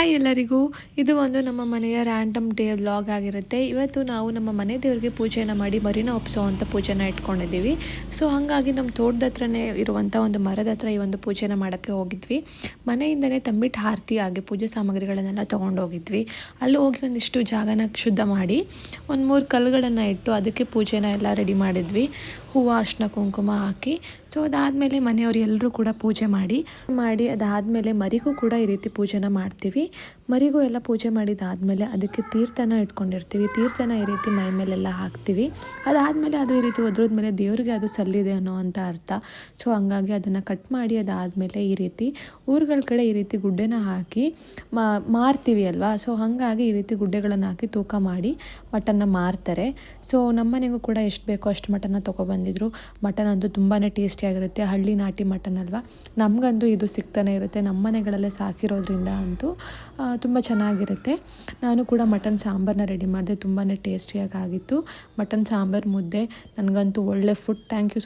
Hi ಎಲ್ಲರಿಗೂ. ಇದು ಒಂದು ನಮ್ಮ ಮನೆಯ ರ್ಯಾಂಡಮ್ ಡೇ ವ್ಲಾಗ್ ಆಗಿರುತ್ತೆ. ಇವತ್ತು ನಾವು ನಮ್ಮ ಮನೆ ದೇವರಿಗೆ ಪೂಜೆನ ಮಾಡಿ ಮರಿನ ಒಪ್ಸೋವಂಥ ಪೂಜೆನ ಇಟ್ಕೊಂಡಿದ್ದೀವಿ. ಸೊ ಹಾಗಾಗಿ ನಮ್ಮ ತೋಟದ ಹತ್ರನೇ ಇರುವಂಥ ಒಂದು ಮರದ ಹತ್ರ ಈ ಒಂದು ಪೂಜೆನ ಮಾಡೋಕ್ಕೆ ಹೋಗಿದ್ವಿ. ಮನೆಯಿಂದನೇ ತಂಬಿಟ್ಟು ಆರತಿ ಆಗಿ ಪೂಜೆ ಸಾಮಗ್ರಿಗಳನ್ನೆಲ್ಲ ತೊಗೊಂಡೋಗಿದ್ವಿ. ಅಲ್ಲಿ ಹೋಗಿ ಒಂದಿಷ್ಟು ಜಾಗನ ಶುದ್ಧ ಮಾಡಿ ಒಂದು 3 ಕಲ್ಲುಗಳನ್ನು ಇಟ್ಟು ಅದಕ್ಕೆ ಪೂಜೆನ ಎಲ್ಲ ರೆಡಿ ಮಾಡಿದ್ವಿ. ಹೂವು, ಅರ್ಶಿನ, ಕುಂಕುಮ ಹಾಕಿ. ಸೊ ಅದಾದಮೇಲೆ ಮನೆಯವರು ಎಲ್ಲರೂ ಕೂಡ ಪೂಜೆ ಮಾಡಿ ಅದಾದಮೇಲೆ ಮರಿಗೂ ಕೂಡ ಈ ರೀತಿ ಪೂಜೆನ ಮಾಡ್ತೀವಿ. ಮರಿಗೂ ಎಲ್ಲ ಪೂಜೆ ಮಾಡಿದಾದಮೇಲೆ ಅದಕ್ಕೆ ತೀರ್ಥನ ಇಟ್ಕೊಂಡಿರ್ತೀವಿ. ತೀರ್ಥನ ಈ ರೀತಿ ಮೈ ಮೇಲೆಲ್ಲ ಹಾಕ್ತೀವಿ. ಅದಾದಮೇಲೆ ಅದು ಈ ರೀತಿ ಒದ್ರದ ಮೇಲೆ ದೇವರಿಗೆ ಅದು ಸಲ್ಲಿದೆ ಅನ್ನೋ ಅಂತ ಅರ್ಥ. ಸೊ ಹಂಗಾಗಿ ಅದನ್ನು ಕಟ್ ಮಾಡಿ ಅದಾದಮೇಲೆ ಈ ರೀತಿ ಊರುಗಳ ಕಡೆ ಈ ರೀತಿ ಗುಡ್ಡೆನ ಹಾಕಿ ಮಾರ್ತೀವಿ ಅಲ್ವಾ. ಸೊ ಹಾಗಾಗಿ ಈ ರೀತಿ ಗುಡ್ಡೆಗಳನ್ನು ಹಾಕಿ ತೂಕ ಮಾಡಿ ಮಟನ್ನ ಮಾರ್ತಾರೆ. ಸೊ ನಮ್ಮನೆಗೂ ಕೂಡ ಎಷ್ಟು ಬೇಕೋ ಅಷ್ಟು ಮಟನ್ನ ತೊಗೊಬಂದಿದ್ರು. ಮಟನ್ ಅಂತೂ ತುಂಬಾ ಟೇಸ್ಟಿಯಾಗಿರುತ್ತೆ. ಹಳ್ಳಿ ನಾಟಿ ಮಟನ್ ಅಲ್ವಾ, ನಮಗಂತೂ ಇದು ಸಿಗ್ತಾನೆ ಇರುತ್ತೆ. ನಮ್ಮ ಮನೆಗಳಲ್ಲೇ ಸಾಕಿರೋದ್ರಿಂದ ಅಂತೂ ತುಂಬ ಚೆನ್ನಾಗಿರುತ್ತೆ. ನಾನು ಕೂಡ ಮಟನ್ ಸಾಂಬಾರನ್ನ ರೆಡಿ ಮಾಡಿದೆ. ತುಂಬಾ ಟೇಸ್ಟಿಯಾಗಿತ್ತು ಮಟನ್ ಸಾಂಬಾರು, ಮುದ್ದೆ. ನನಗಂತೂ ಒಳ್ಳೆ ಫುಡ್. Thank you.